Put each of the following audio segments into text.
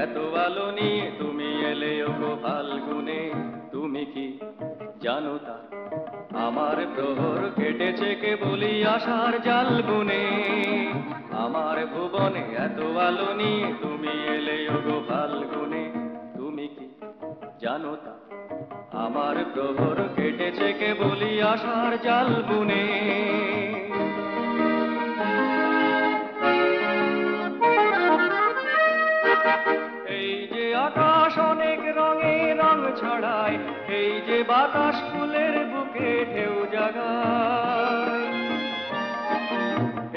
এত আলো নিয়ে তুমি এলে ওগো ফাল্গুনে। তুমি কি জানো তা আমার প্রহর কেটেছে কে বলি আশার জাল বুনে। আমার ভুবনে এত আলো নিয়ে তুমি এলে ওগো ফাল্গুনে। তুমি কি জানো তা আমার প্রহর কেটেছে কে বলি আশার জাল বুনে। এই যে আকাশ অনেক রঙে রং ছড়ায়, এই যে বাতাস ফুলের বুকে ঢেউ জাগায়।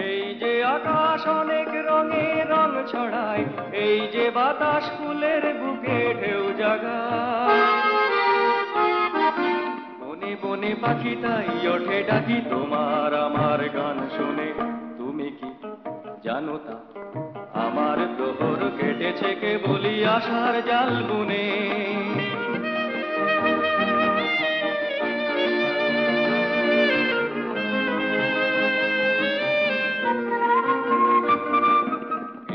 এই যে আকাশ অনেক রঙে রং ছড়ায়, এই যে বাতাস ফুলের বুকে ঢেউ জাগায়। বনে বনে পাখি তাই ওঠে ডাকি তোমার আমার গান শুনে। তুমি কি জানো তা আমার প্রহর কেটেছে কে বলি আশার জাল বুনে।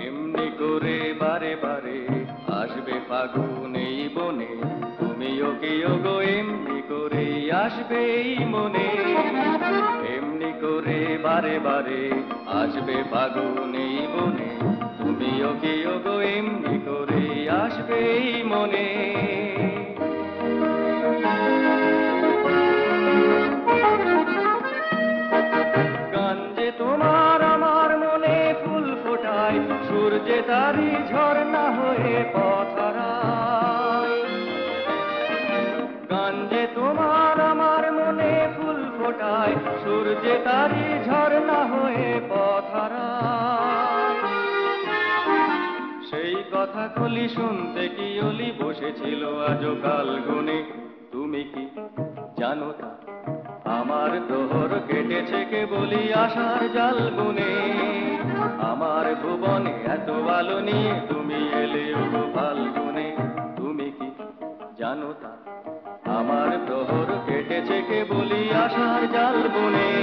এমনি করে বারে বারে আসবে ফাগুন এই বনে। তুমিও কি ওগো এমনি করে আসবে এই মনে। এমনি করে বারে বারে আসবে ফাগুন এই বনে। তুমিও কি ওগো এমনি করে আসবে এই মনে। গান যে তোমার আমার মনে ফুল ফোটায়, সূর্যে তারি ঝর্ণা হয়ে পথ হারায়। গান যে তোমার আমার মনে ফুল ফোটায়, সূর্যে তারি ঝর্ণা হয়ে পথ হারায়। সেই কথা কলি শুনতে কি অলি বসেছিল আজও কাল গুনে। তুমি কি জানো তা আমার প্রহর কেটেছে কে বলি আশার জাল বুনে। আমার ভুবনে এত আলো নিয়ে তুমি এলে ওগো ফাল্গুনে। তুমি কি জানো তা আমার প্রহর কেটেছে কে বলি আশার জাল বুনে।